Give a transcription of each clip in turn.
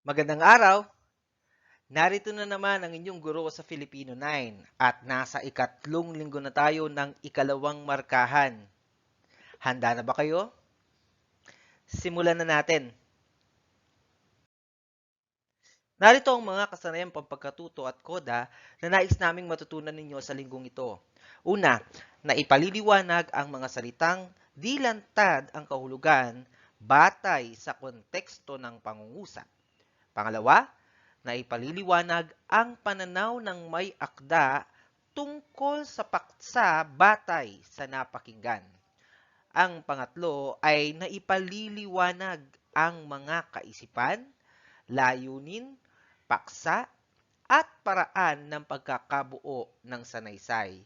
Magandang araw! Narito na naman ang inyong guro sa Filipino 9 at nasa ikatlong linggo na tayo ng ikalawang markahan. Handa na ba kayo? Simulan na natin. Narito ang mga kasanayang pampagkatuto at koda na nais naming matutunan ninyo sa linggong ito. Una, na ipaliliwanag ang mga salitang di lantad ang kahulugan batay sa konteksto ng pangungusap. Pangalawa, na ipaliliwanag ang pananaw ng may akda tungkol sa paksa batay sa napakinggan. Ang pangatlo ay naipaliliwanag ang mga kaisipan, layunin, paksa, at paraan ng pagkakabuo ng sanaysay.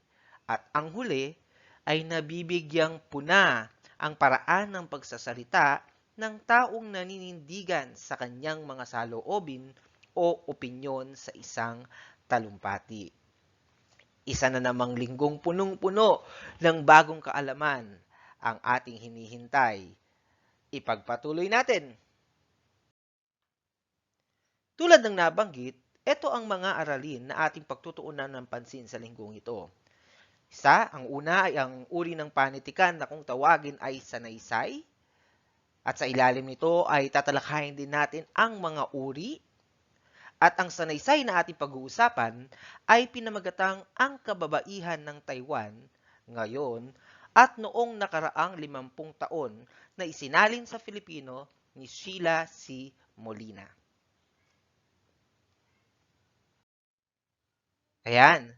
At ang huli ay nabibigyang puna ang paraan ng pagsasalita ng taong naninindigan sa kanyang mga saloobin o opinyon sa isang talumpati. Isa na namang linggong punong-puno ng bagong kaalaman ang ating hinihintay. Ipagpatuloy natin. Tulad ng nabanggit, ito ang mga aralin na ating pagtutuunan ng pansin sa linggong ito. Isa, ang una ay ang uri ng panitikan na kung tawagin ay sanaysay. At sa ilalim nito ay tatalakayin din natin ang mga uri. At ang sanaysay na ating pag-uusapan ay pinamagatang ang kababaihan ng Taiwan ngayon at noong nakaraang 50 taon na isinalin sa Filipino ni Sheila C. Molina. Ayan.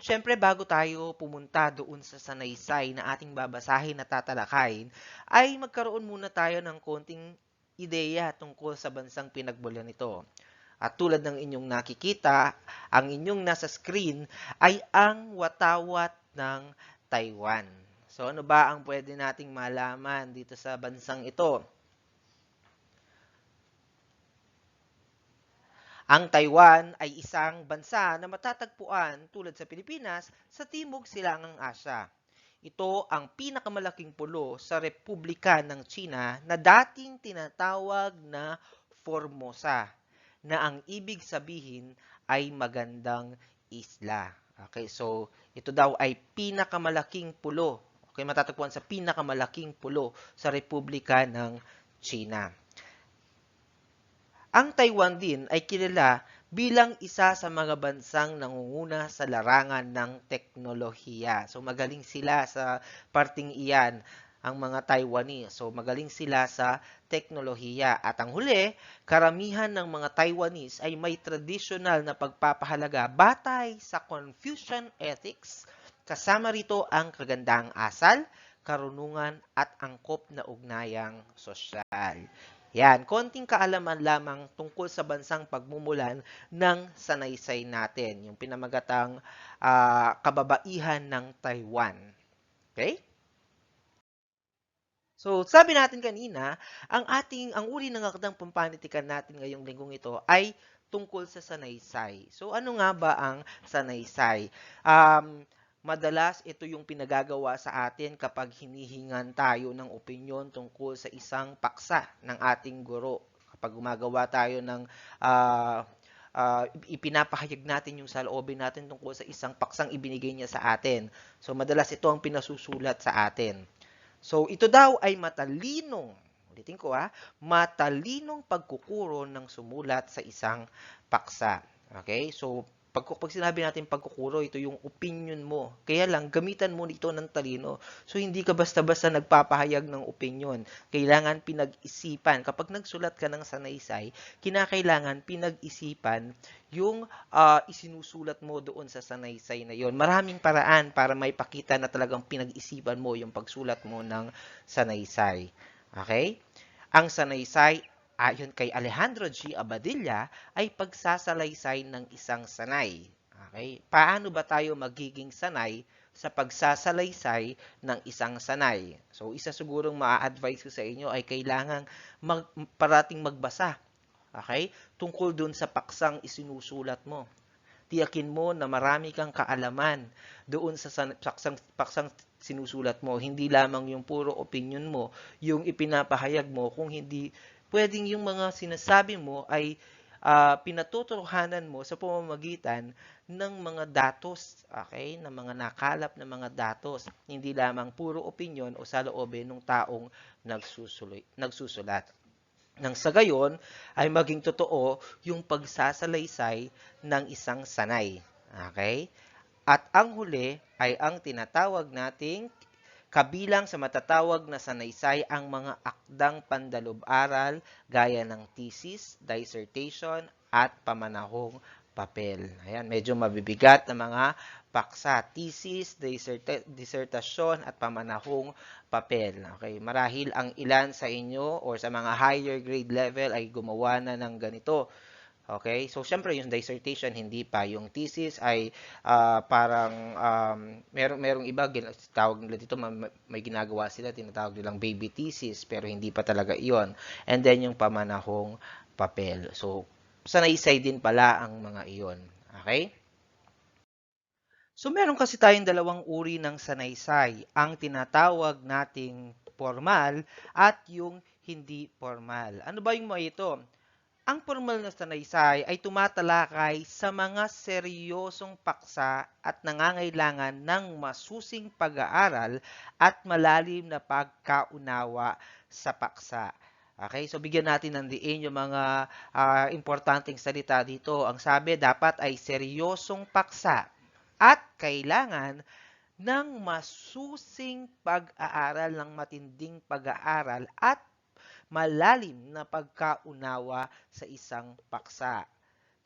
Siyempre, bago tayo pumunta doon sa sanaysay na ating babasahin at tatalakayin, ay magkaroon muna tayo ng konting ideya tungkol sa bansang pinagmulan nito. At tulad ng inyong nakikita, ang inyong nasa screen ay ang watawat ng Taiwan. So ano ba ang pwede nating malaman dito sa bansang ito? Ang Taiwan ay isang bansa na matatagpuan tulad sa Pilipinas sa Timog Silangang Asya. Ito ang pinakamalaking pulo sa Republika ng China na dating tinatawag na Formosa, na ang ibig sabihin ay magandang isla. Okay, so ito daw ay pinakamalaking pulo. Okay, matatagpuan sa pinakamalaking pulo sa Republika ng China. Ang Taiwan din ay kilala bilang isa sa mga bansang nangunguna sa larangan ng teknolohiya. So magaling sila sa parting iyan, ang mga Taiwanese. So magaling sila sa teknolohiya. At ang huli, karamihan ng mga Taiwanese ay may traditional na pagpapahalaga batay sa Confucian ethics. Kasama rito ang kagandang asal, karunungan at angkop na ugnayang sosyal. Yan, konting kaalaman lamang tungkol sa bansang pagmumulan ng sanaysay natin, yung pinamagatang kababaihan ng Taiwan. Okay? So, sabi natin kanina, ang uri ng akdang pampanitikan natin ngayong linggong ito ay tungkol sa sanaysay. So, ano nga ba ang sanaysay? Madalas ito yung pinagagawa sa atin kapag hinihingan tayo ng opinyon tungkol sa isang paksa ng ating guro. Kapag gumagawa tayo ng ipinapahayag natin yung saloobin natin tungkol sa isang paksang ibinigay niya sa atin. So, madalas ito ang pinasusulat sa atin. So, ito daw ay matalinong, ulitin ko matalinong pagkukuro ng sumulat sa isang paksa. Okay? So, pag sinabi natin pagkukuro, ito yung opinion mo. Kaya lang, gamitan mo ito ng talino. So, hindi ka basta-basta nagpapahayag ng opinion. Kailangan pinag-isipan. Kapag nagsulat ka ng sanaysay, kinakailangan pinag-isipan yung isinusulat mo doon sa sanaysay na yon. Maraming paraan para may pakita na talagang pinag-isipan mo yung pagsulat mo ng sanaysay. Okay? Ang sanaysay ayon kay Alejandro G. Abadilla, ay pagsasalaysay ng isang sanay. Okay? Paano ba tayo magiging sanay sa pagsasalaysay ng isang sanay? So, isa sigurong ma-advise ko sa inyo ay kailangang parating magbasa. Okay? Tungkol dun sa paksang isinusulat mo. Tiyakin mo na marami kang kaalaman doon sa paksang sinusulat mo. Hindi lamang yung puro opinion mo, yung ipinapahayag mo, kung hindi pwedeng yung mga sinasabi mo ay pinatutuhanan mo sa pamamagitan ng mga datos, okay? Ng mga nakalap na mga datos, hindi lamang puro opinyon o saloobin ng taong nagsusulat. Nang sa gayon ay maging totoo yung pagsasalaysay ng isang sanay. Okay? At ang huli ay ang tinatawag nating kabilang sa matatawag na sanaysay ang mga akdang pandalub-aral gaya ng thesis, dissertation, at pamanahong papel. Ayan, medyo mabibigat na mga paksa, thesis, dissertasyon, at pamanahong papel. Okay, marahil ang ilan sa inyo or sa mga higher grade level ay gumawa na ng ganito. Okay? So, syempre, yung dissertation, hindi pa. Yung thesis ay parang, merong iba, tawag nila dito, may ginagawa sila, tinatawag nilang baby thesis, pero hindi pa talaga iyon. And then, yung pamanahong papel. So, sanaysay din pala ang mga iyon. Okay? So, meron kasi tayong dalawang uri ng sanaysay. Ang tinatawag nating formal at yung hindi formal. Ano ba yung mga ito? Ang formal na sanaysay ay tumatalakay sa mga seryosong paksa at nangangailangan ng masusing pag-aaral at malalim na pagkaunawa sa paksa. Okay, so bigyan natin ng diin yung mga importanteng salita dito. Ang sabi, dapat ay seryosong paksa at kailangan ng masusing pag-aaral, ng matinding pag-aaral at malalim na pagkaunawa sa isang paksa.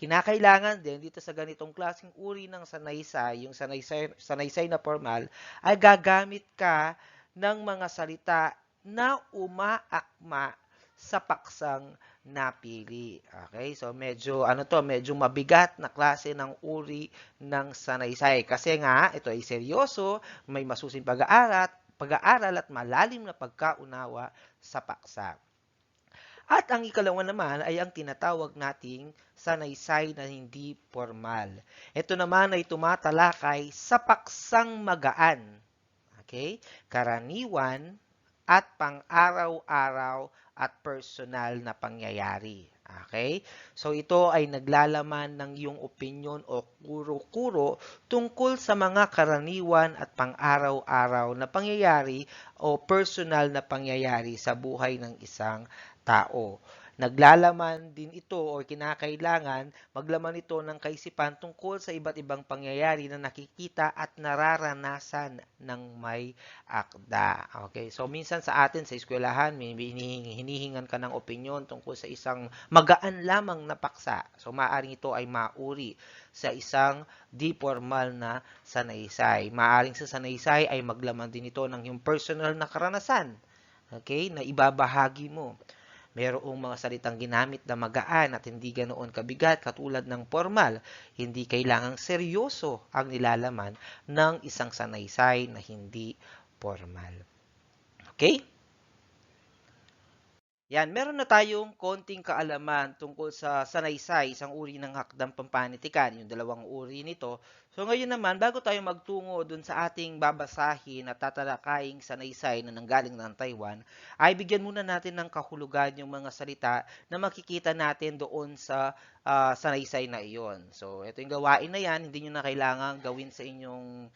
Kinakailangan din dito sa ganitong klaseng uri ng sanaysay, yung sanaysay na formal, ay gagamit ka ng mga salita na umaakma sa paksang napili. Okay? So medyo mabigat na klase ng uri ng sanaysay kasi nga ito ay seryoso, may masusing pag-aaral at malalim na pagkaunawa sa paksa. At ang ikalawa naman ay ang tinatawag nating sanaysay na hindi formal. Ito naman ay tumatalakay sa paksang magaan, okay? Karaniwan at pang-araw-araw at personal na pangyayari. Okay? So ito ay naglalaman ng iyong opinyon o kuro-kuro tungkol sa mga karaniwan at pang-araw-araw na pangyayari o personal na pangyayari sa buhay ng isang tao. Naglalaman din ito o kinakailangan maglaman ito ng kaisipan tungkol sa iba't ibang pangyayari na nakikita at nararanasan ng may akda. Okay, so minsan sa atin sa eskwelahan, may hinihingan ka ng opinyon tungkol sa isang magaan lamang na paksa. So maaring ito ay mauri sa isang di formal na sanaysay. Maaring sa sanaysay ay maglaman din ito ng yung personal na karanasan. Okay, na ibabahagi mo. Mayroong mga salitang ginamit na magaan at hindi ganoon kabigat katulad ng formal. Hindi kailangang seryoso ang nilalaman ng isang sanaysay na hindi formal. Okay? Yan, meron na tayong konting kaalaman tungkol sa sanaysay, isang uri ng hakdang pampanitikan, yung dalawang uri nito. So ngayon naman, bago tayo magtungo dun sa ating babasahin at tatalakayin sanaysay na nanggaling ng Taiwan, ay bigyan muna natin ng kahulugan yung mga salita na makikita natin doon sa sanaysay na iyon. So ito yung gawain na yan, hindi nyo na kailangan gawin sa inyong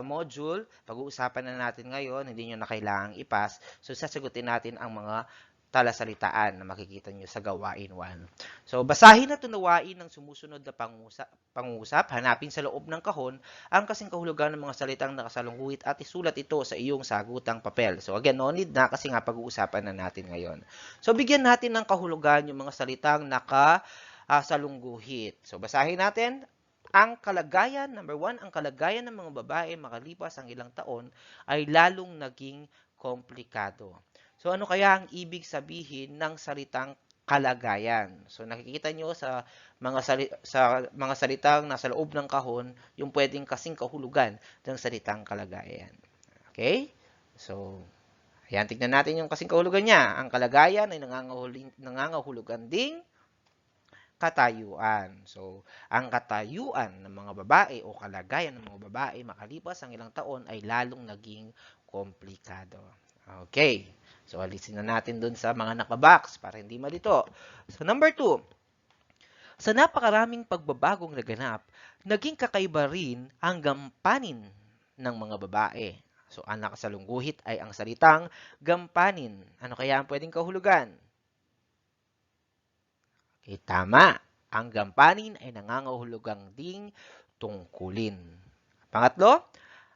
module. Pag-uusapan na natin ngayon, hindi nyo na kailangan ipas. So sasagutin natin ang mga talasalitaan na makikita nyo sa gawain 1. So, basahin at tunawain ng sumusunod na pangusap. Hanapin sa loob ng kahon ang kasing kahulugan ng mga salitang nakasalungguhit at isulat ito sa iyong sagutang papel. So, again, no need na kasi nga pag-uusapan na natin ngayon. So, bigyan natin ng kahulugan yung mga salitang nakasalungguhit. So, basahin natin. Ang kalagayan, number 1, ang kalagayan ng mga babae makalipas ang ilang taon ay lalong naging komplikado. So, ano kaya ang ibig sabihin ng salitang kalagayan? So, nakikita nyo sa mga salitang nasa loob ng kahon, yung pwedeng kasing kahulugan ng salitang kalagayan. Okay? So, ayan, tignan natin yung kasing kahulugan niya. Ang kalagayan ay nangangahulugan ding katayuan. So, ang katayuan ng mga babae o kalagayan ng mga babae makalipas ang ilang taon ay lalong naging komplikado. Okay. So, alisin na natin dun sa mga nakabox para hindi malito. So, number 2, sa napakaraming pagbabagong naganap, naging kakaiba rin ang gampanin ng mga babae. So, ang nakasalungguhit ay ang salitang gampanin. Ano kaya ang pwedeng kahulugan? Okay, tama. Ang gampanin ay nangangahulugang ding tungkulin. Pangatlo,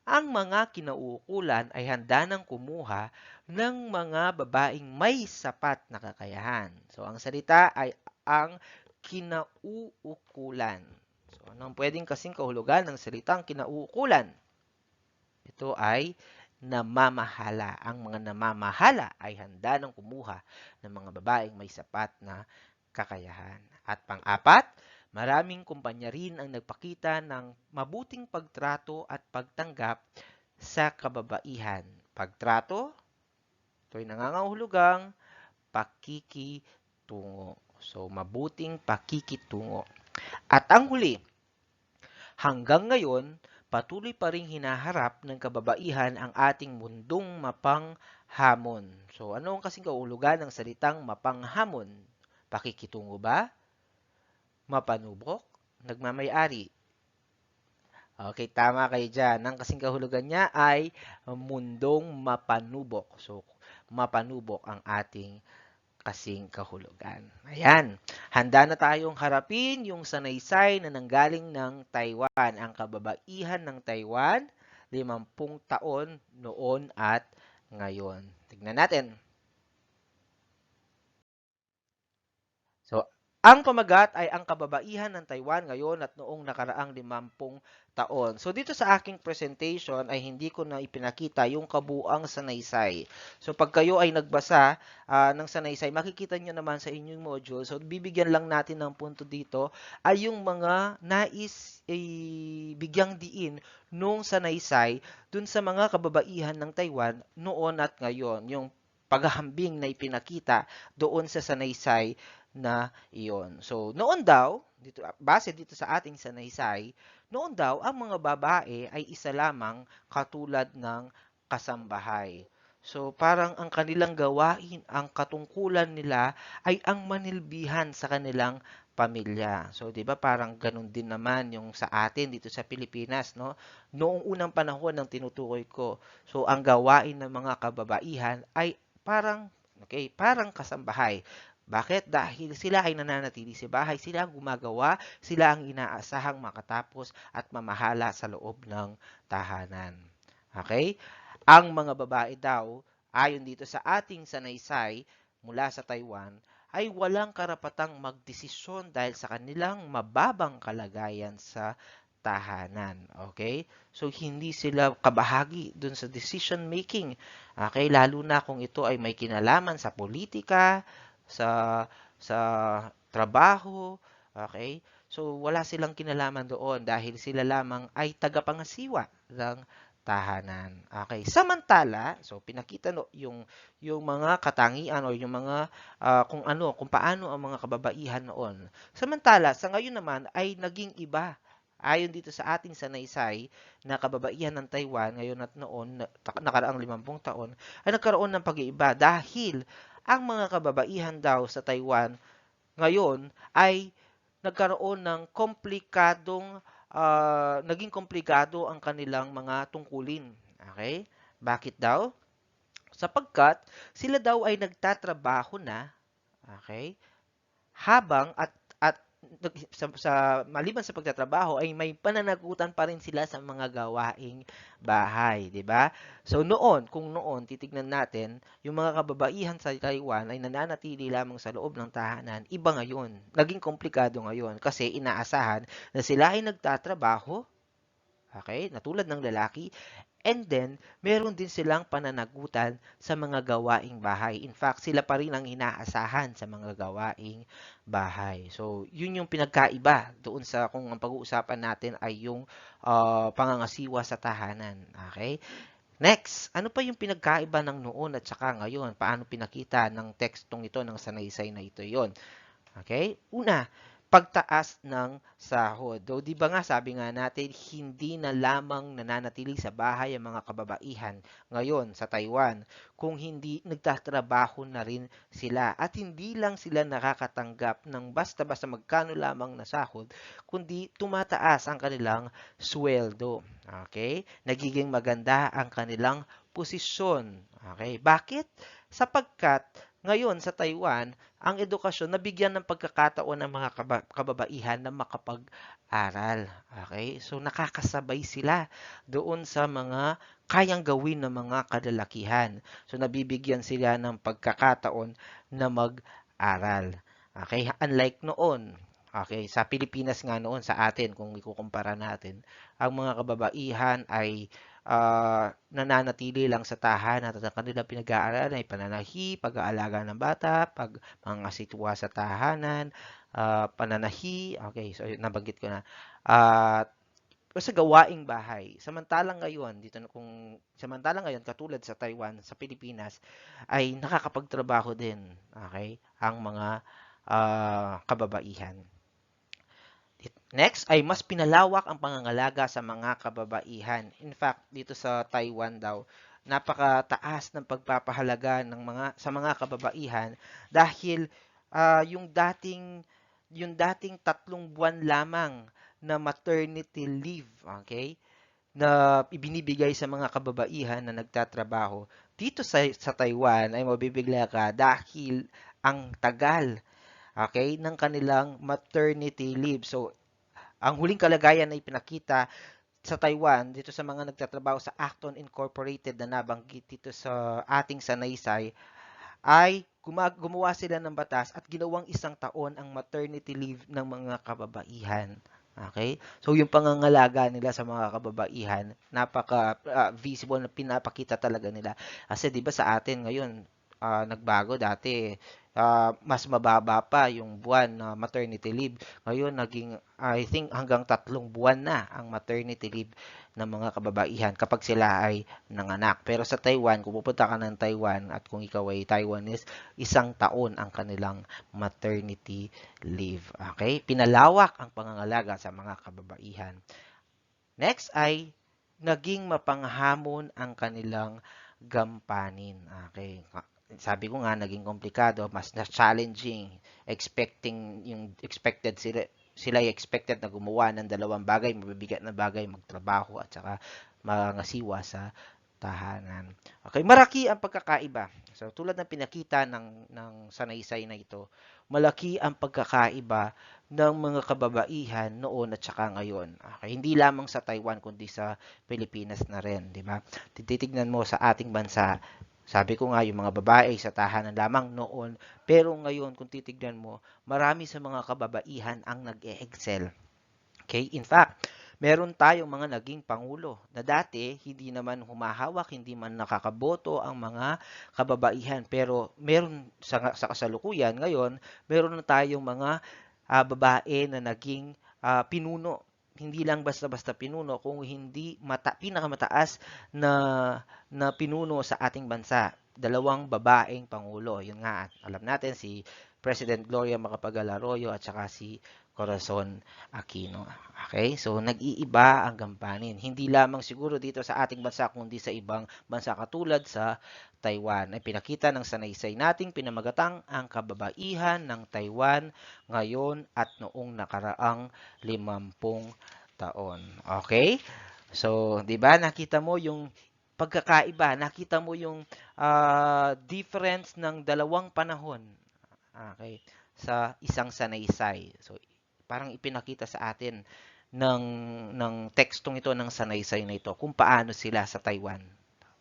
ang mga kinauukulan ay handa nang kumuha ng mga babaeng may sapat na kakayahan. So, ang salita ay ang kinauukulan. So, anong pwedeng kasing kahulugan ng salitang kinauukulan? Ito ay namamahala. Ang mga namamahala ay handa nang kumuha ng mga babaeng may sapat na kakayahan. At pang-apat, maraming kumpanya rin ang nagpakita ng mabuting pagtrato at pagtanggap sa kababaihan. Pagtrato, ito ay nangangahulugang pakikitungo. So, mabuting pakikitungo. At ang huli, hanggang ngayon, patuloy pa ring hinaharap ng kababaihan ang ating mundong mapanghamon. So, ano ang kasing kahulugan ng salitang mapanghamon? Pakikitungo ba? Mapanubok? Nagmamay-ari? Okay, tama kayo dyan. Ang kasing kahulugan niya ay mundong mapanubok. So, mapanubok ang ating kasing kahulugan. Ayan. Handa na tayong harapin yung sanaysay na nanggaling ng Taiwan. Ang kababaihan ng Taiwan, 50 taon noon at ngayon. Tignan natin. So, ang pamagat ay ang kababaihan ng Taiwan ngayon at noong nakaraang 50 taon. So, dito sa aking presentation ay hindi ko na ipinakita yung kabuang sanaysay. So, pag kayo ay nagbasa ng sanaysay, makikita nyo naman sa inyong module. So, bibigyan lang natin ng punto dito ay yung mga nais bigyang diin nung sanaysay dun sa mga kababaihan ng Taiwan noon at ngayon. Yung paghahambing na ipinakita doon sa sanaysay na iyon. So, noon daw, base dito sa ating sanaysay, noon daw, ang mga babae ay isa lamang katulad ng kasambahay. So, parang ang kanilang gawain, ang katungkulan nila ay ang manilbihan sa kanilang pamilya. So, 'di ba parang ganun din naman yung sa atin dito sa Pilipinas, no? Noong unang panahon ng tinutukoy ko. So, ang gawain ng mga kababaihan ay parang kasambahay. Bakit? Dahil sila ay nananatili sa bahay, sila ang gumagawa, sila ang inaasahang makatapos at mamahala sa loob ng tahanan. Okay? Ang mga babae daw, ayon dito sa ating sanaysay mula sa Taiwan, ay walang karapatang magdesisyon dahil sa kanilang mababang kalagayan sa tahanan. Okay? So, hindi sila kabahagi dun sa decision making. Okay? Lalo na kung ito ay may kinalaman sa politika, sa trabaho, okay? So, wala silang kinalaman doon dahil sila lamang ay tagapangasiwa ng tahanan. Okay. Samantala, so pinakita yung mga katangian o yung mga kung paano ang mga kababaihan noon. Samantala, sa ngayon naman ay naging iba. Ayon dito sa ating sanaysay na kababaihan ng Taiwan ngayon at noon, nakaraang 50 taon, ay nagkaroon ng pag-iiba dahil ang mga kababaihan daw sa Taiwan ngayon ay nagkaroon ng naging komplikado ang kanilang mga tungkulin. Okay? Bakit daw? Sapagkat sila daw ay nagtatrabaho na, okay? Habang maliban sa pagtatrabaho ay may pananagutan pa rin sila sa mga gawaing bahay, 'di ba? So kung noon titignan natin, yung mga kababaihan sa Taiwan ay nananatili lamang sa loob ng tahanan, iba ngayon. Naging komplikado ngayon kasi inaasahan na sila ay nagtatrabaho, okay? Na tulad ng lalaki. And then, meron din silang pananagutan sa mga gawaing bahay. In fact, sila pa rin ang inaasahan sa mga gawaing bahay. So, yun yung pinagkaiba doon sa kung ang pag-uusapan natin ay yung pangangasiwa sa tahanan. Okay? Next, ano pa yung pinagkaiba ng noon at saka ngayon? Paano pinakita ng tekstong ito ng sanaysay na ito yon? Okay? Una, pagtaas ng sahod. Though, di ba nga, sabi nga natin, hindi na lamang nananatili sa bahay ang mga kababaihan ngayon sa Taiwan, kung hindi nagtatrabaho na rin sila. At hindi lang sila nakakatanggap ng basta-basta magkano lamang na sahod, kundi tumataas ang kanilang sweldo. Okay? Nagiging maganda ang kanilang posisyon. Okay? Bakit? Sapagkat ngayon sa Taiwan, ang edukasyon nabigyan ng pagkakataon ng mga kababaihan na makapag-aral. Okay? So nakakasabay sila doon sa mga kayang gawin ng mga kalalakihan. So nabibigyan sila ng pagkakataon na mag-aral. Okay? Unlike noon, okay, sa Pilipinas nga noon sa atin, kung ikukumpara natin, ang mga kababaihan ay nananatili lang sa tahanan at ang kanilang pinag-aaralan ay pananahi, pag-aalaga ng bata, mga sitwa sa tahanan, pananahi, okay, so nabanggit ko na. Sa gawaing bahay. Samantalang ngayon, katulad sa Taiwan, sa Pilipinas, ay nakakapagtrabaho din, okay, ang mga kababaihan. Next ay mas pinalawak ang pangangalaga sa mga kababaihan. In fact, dito sa Taiwan daw, napakataas ng pagpapahalaga sa mga kababaihan dahil yung dating 3 buwan lamang na maternity leave, okay, na ibinibigay sa mga kababaihan na nagtatrabaho dito sa Taiwan ay mabibigla ka dahil ang tagal, okay, ng kanilang maternity leave. So ang huling kalagayan na ipinakita sa Taiwan dito sa mga nagtatrabaho sa Acton Incorporated na nabanggit dito sa ating sanaysay ay gumawa sila ng batas at ginawang 1 taon ang maternity leave ng mga kababaihan. Okay? So yung pangangalaga nila sa mga kababaihan, napaka visible na pinapakita talaga nila. Kasi 'di ba sa atin ngayon nagbago dati mas mababa pa yung buwan na maternity leave. Ngayon, I think, hanggang 3 buwan na ang maternity leave ng mga kababaihan kapag sila ay nanganak. Pero sa Taiwan, kung pupunta ka ng Taiwan at kung ikaw ay Taiwanese, 1 taon ang kanilang maternity leave. Okay? Pinalawak ang pangangalaga sa mga kababaihan. Next ay naging mapanghamon ang kanilang gampanin. Okay? Sabi ko nga, naging komplikado, mas na-challenging, expected sila expected na gumawa ng 2 bagay, mabibigat na bagay, magtrabaho at saka mangasiwa sa tahanan. Okay, maraki ang pagkakaiba. So, tulad ng pinakita ng sanaysay na ito, malaki ang pagkakaiba ng mga kababaihan noon at saka ngayon. Okay, hindi lamang sa Taiwan kundi sa Pilipinas na rin, di ba? Titignan mo sa ating bansa, sabi ko nga, yung mga babae sa tahanan lamang noon, pero ngayon, kung titignan mo, marami sa mga kababaihan ang nag-e-excel. Okay? In fact, meron tayong mga naging pangulo na dati hindi naman humahawak, hindi man nakakaboto ang mga kababaihan. Pero meron sa kasalukuyan ngayon, meron na tayong mga babae na naging pinuno. Hindi lang basta-basta pinuno, kung hindi pinakamataas na pinuno sa ating bansa. 2 babaeng pangulo. Yun nga, alam natin si President Gloria Macapagal Arroyo at saka si Corazon Aquino. Okay? So, nag-iiba ang gampanin. Hindi lamang siguro dito sa ating bansa, kundi sa ibang bansa katulad sa Taiwan. Ay pinakita ng sanaysay nating pinamagatang ang kababaihan ng Taiwan ngayon at noong nakaraang 50 taon. Okay? So, 'di ba nakita mo yung pagkakaiba, nakita mo yung difference ng 2 panahon. Okay, sa isang sanaysay. So, parang ipinakita sa atin ng tekstong ito ng sanaysay na ito kung paano sila sa Taiwan,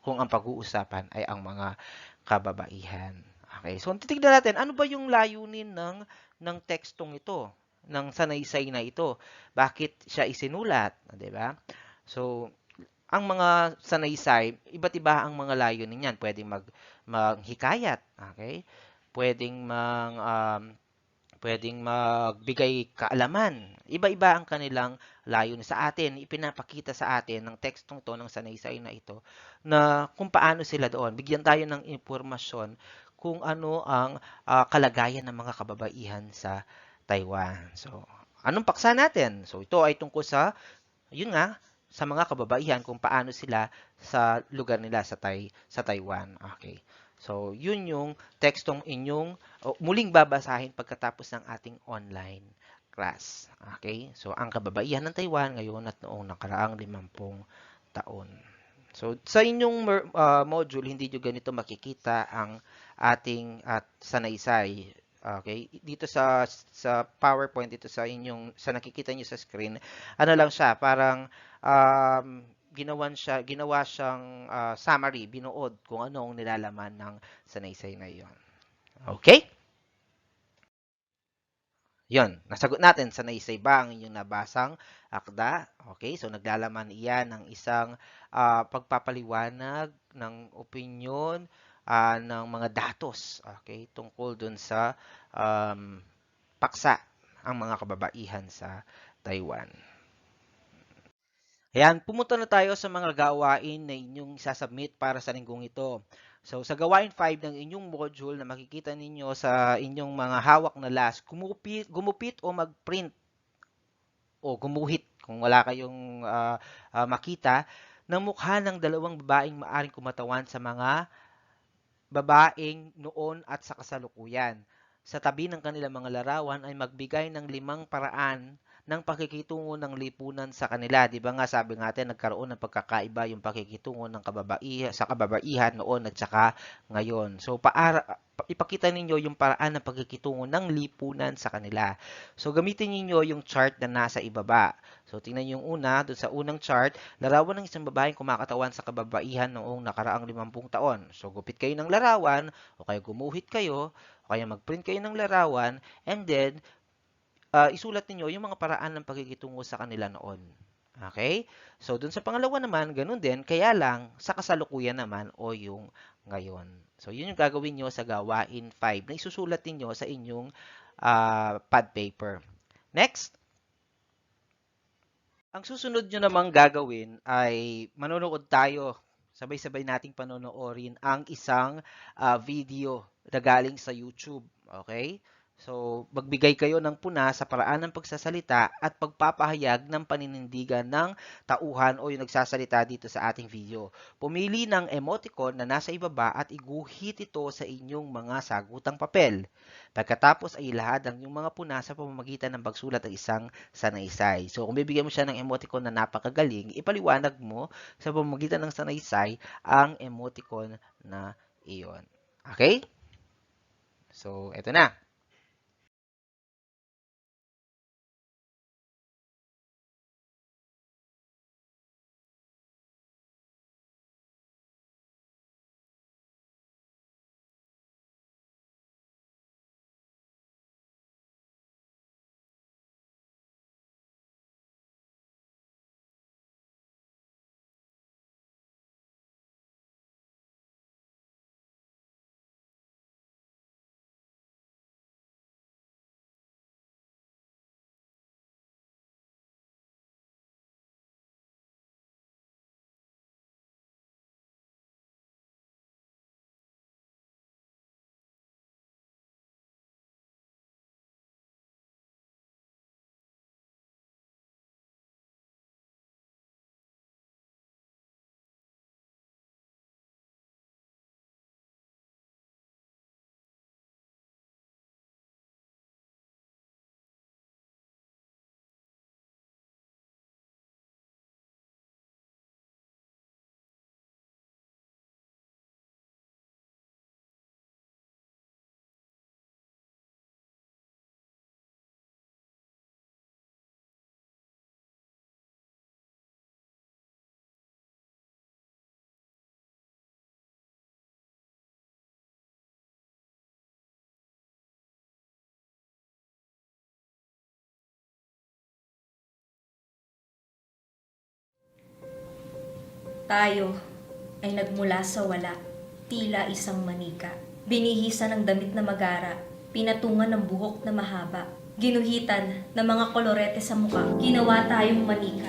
kung ang pag-uusapan ay ang mga kababaihan. Okay, so titignan natin ano ba yung layunin ng tekstong ito, ng sanaysay na ito. Bakit siya isinulat, 'di ba? So, ang mga sanaysay, iba't iba ang mga layunin niyan. Pwedeng maghikayat, okay? Pwedeng magbigay kaalaman. Iba-iba ang kanilang layunin. Sa atin, ipinapakita sa atin ng tekstong to, ng sanaysay na ito, na kung paano sila doon. Bigyan tayo ng impormasyon kung ano ang kalagayan ng mga kababaihan sa Taiwan. So, anong paksa natin? So, ito ay tungkol sa, yun nga, sa mga kababaihan kung paano sila sa lugar nila sa Taiwan. Okay. So, yun yung tekstong inyong muling babasahin pagkatapos ng ating online class. Okay? So, ang kababaihan ng Taiwan ngayon at noong nakaraang 50 taon. So, sa inyong module, hindi nyo ganito makikita ang ating sanaysay. Okay? Dito sa PowerPoint, dito sa nakikita nyo sa screen, ano lang siya, parang ginawa siyang summary, binuod kung anong nilalaman ng sanaysay na iyon. Okay? Yon, nasagot natin, sanaysay ba ang inyong nabasang akda? Okay, so naglalaman iyan ng isang pagpapaliwanag ng opinyon ng mga datos, okay, tungkol dun sa paksa ang mga kababaihan sa Taiwan. Ayan, pumunta na tayo sa mga gawain na inyong sasubmit para sa linggong ito. So, sa gawain 5 ng inyong module na makikita ninyo sa inyong mga hawak na last, gumupit o mag-print o gumuhit kung wala kayong makita ng mukha ng dalawang babaeng maaring kumatawan sa mga babaeng noon at sa kasalukuyan. Sa tabi ng kanilang mga larawan ay magbigay ng 5 paraan ng pakikitungo ng lipunan sa kanila. Di ba nga sabi natin nagkaroon ng pagkakaiba yung pakikitungo ng kababaihan noon at saka ngayon. So ipakita ninyo yung paraan ng pakikitungo ng lipunan sa kanila. So gamitin niyo yung chart na nasa ibaba. So tingnan niyo yung una, doon sa unang chart, larawan ng isang babaeng kumakatawan sa kababaihan noong nakaraang 50 taon. So gupit kayo ng larawan o kaya gumuhit kayo o kaya mag-print kayo ng larawan and then isulat niyo yung mga paraan ng pakikitungo sa kanila noon. Okay? So, dun sa pangalawa naman, ganun din, kaya lang, sa kasalukuyan naman o yung ngayon. So, yun yung gagawin nyo sa gawain 5 na isusulat niyo sa inyong pad paper. Next. Ang susunod nyo namang gagawin ay manonood tayo. Sabay-sabay nating panonoorin ang isang video na galing sa YouTube. Okay? So, magbigay kayo ng puna sa paraan ng pagsasalita at pagpapahayag ng paninindigan ng tauhan o yung nagsasalita dito sa ating video. Pumili ng emoticon na nasa ibaba at iguhit ito sa inyong mga sagutang papel. Pagkatapos ay ilahad ang inyong mga puna sa pamamagitan ng pagsulat ng isang sanaysay. So, kung bibigyan mo siya ng emoticon na napakagaling, ipaliwanag mo sa pamamagitan ng sanaysay ang emoticon na iyon. Okay? So, eto na. Tayo ay nagmula sa wala, tila isang manika. Binihisan ng damit na magara, pinatungan ng buhok na mahaba. Ginuhitan ng mga kolorete sa mukha. Ginawa tayong manika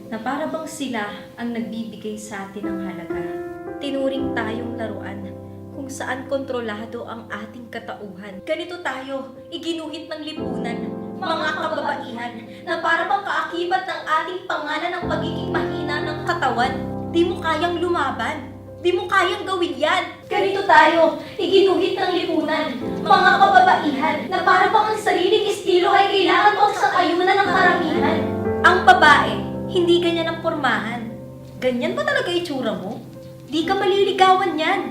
na para bang sila ang nagbibigay sa atin ng halaga. Tinuring tayong laruan kung saan kontrolado ang ating katauhan. Ganito tayo, iginuhit ng lipunan mga kababaihan, na para bang kaakibat ng ating pangalan ang pagiging mahina ng katawan. Di mo kayang lumaban. Di mo kayang gawin yan. Ganito tayo, iginuhit ng lipunan, mga kababaihan, na para bang ang sariling estilo ay kailangan pang sakayunan ng karamihan. Ang babae, hindi ganyan ang pormahan. Ganyan ba talaga itsura mo? Di ka maliligawan yan.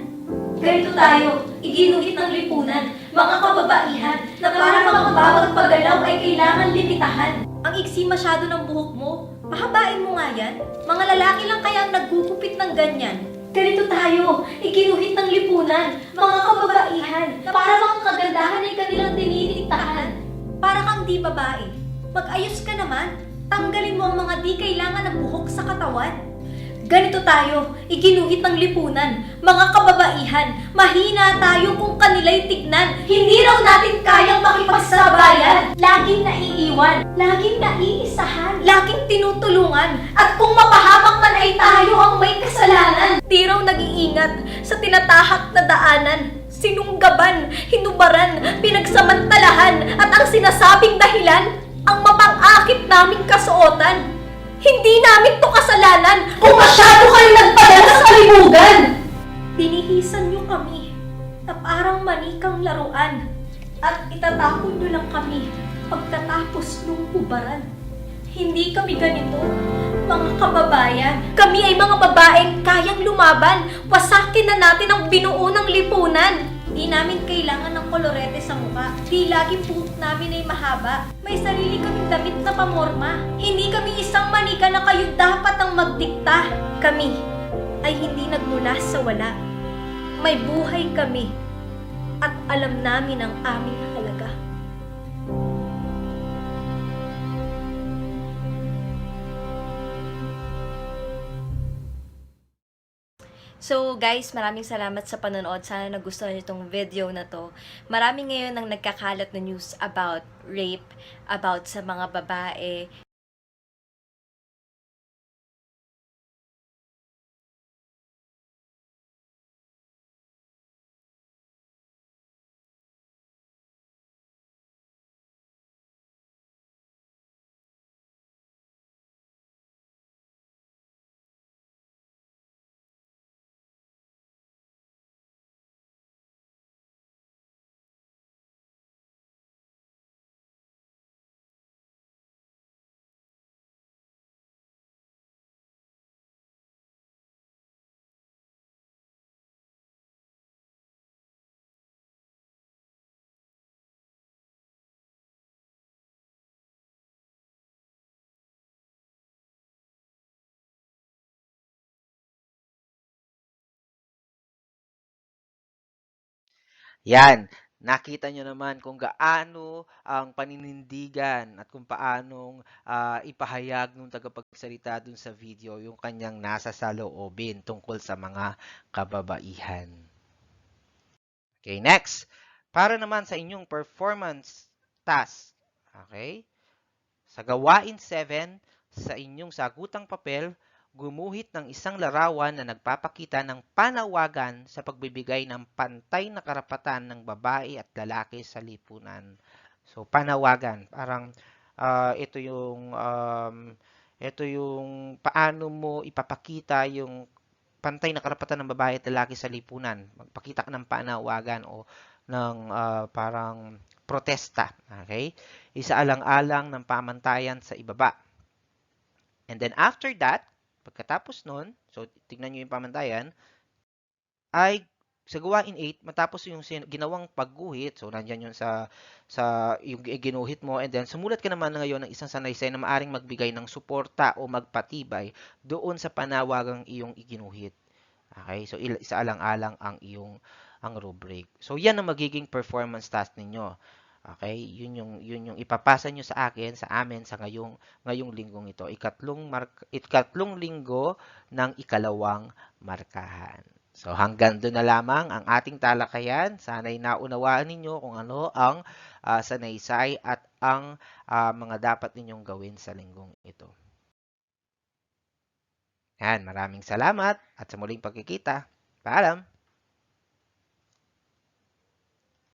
Ganito tayo, iginuhit ng lipunan, mga kababaihan, na para bang ang bawat paggalaw ay kailangan limitahan. Ang iksi masyado ng buhok mo, pahabain mo nga yan. Mga lalaki lang kaya ang naggugupit ng ganyan. Ganito tayo, ikinuhit ng lipunan, mga kababaihan, para bang ang kagandahan ay kanilang dinidiktahan. Para kang di babae, mag-ayos ka naman, tanggalin mo ang mga di kailangan ng buhok sa katawan. Ganito tayo, iginuhit ng lipunan, mga kababaihan, mahina tayo kung kanila'y tignan. Hindi raw natin kayang makipagsabayan, laging naiiwan, laging naiisahan, laging tinutulungan, at kung mapahamak man ay tayo ang may kasalanan. Di raw nag-iingat sa tinatahak na daanan, sinunggaban, hinubaran, pinagsamantalahan, at ang sinasabing dahilan, ang mapang-akit naming kasuotan. Hindi namin to kasalanan kung masyado kayo nagpadala sa kalibugan. Dinihisan niyo kami na parang manikang laruan at itatapon niyo lang kami pagkatapos nung hubaran. Hindi kami ganito, mga kababayan. Kami ay mga babaeng kayang lumaban. Wasakin na natin ang binuo ng lipunan. Di namin kailangan ng kolorete sa mukha. Di lagi buhok namin ay mahaba. May sarili kaming damit na pamorma. Hindi kami isang manika na kayo dapat ang magdikta. Kami ay hindi nagmula sa wala. May buhay kami at alam namin ang aming halaga. So guys, maraming salamat sa panonood. Sana nagustuhan niyo itong video na to. Marami ngayon ang nagkakalat na news about rape, about sa mga babae. Yan, nakita nyo naman kung gaano ang paninindigan at kung paanong ipahayag ng tagapagsalita dun sa video yung kanyang nasa saloobin tungkol sa mga kababaihan. Okay, next. Para naman sa inyong performance task. Okay? Sa gawain 7, sa inyong sagutang papel, gumuhit ng isang larawan na nagpapakita ng panawagan sa pagbibigay ng pantay na karapatan ng babae at lalaki sa lipunan. So, panawagan. Parang ito yung paano mo ipapakita yung pantay na karapatan ng babae at lalaki sa lipunan. Magpakita ka ng panawagan o ng parang protesta. Okay? Isaalang-alang ng pamantayan sa ibaba. And then after that, pagkatapos nun, so tignan nyo yung pamantayan, ay sa gawain 8, matapos yung ginawang pagguhit, so nandyan yun sa yung ginuhit mo, and then sumulat ka naman ngayon ng isang sanaysay na maaring magbigay ng suporta o magpatibay doon sa panawagang iyong iginuhit. Okay, so isaalang-alang ang rubric. So yan ang magiging performance task ninyo. Okay, yun yung ipapasa nyo sa akin, sa amin sa ngayong linggong ito. Ikatlong linggo ng ikalawang markahan. So hanggang doon na lamang ang ating talakayan. Sana'y naunawaan ninyo kung ano ang sanaysay at ang mga dapat ninyong gawin sa linggong ito. Yan, maraming salamat at sa muling pagkikita. Paalam!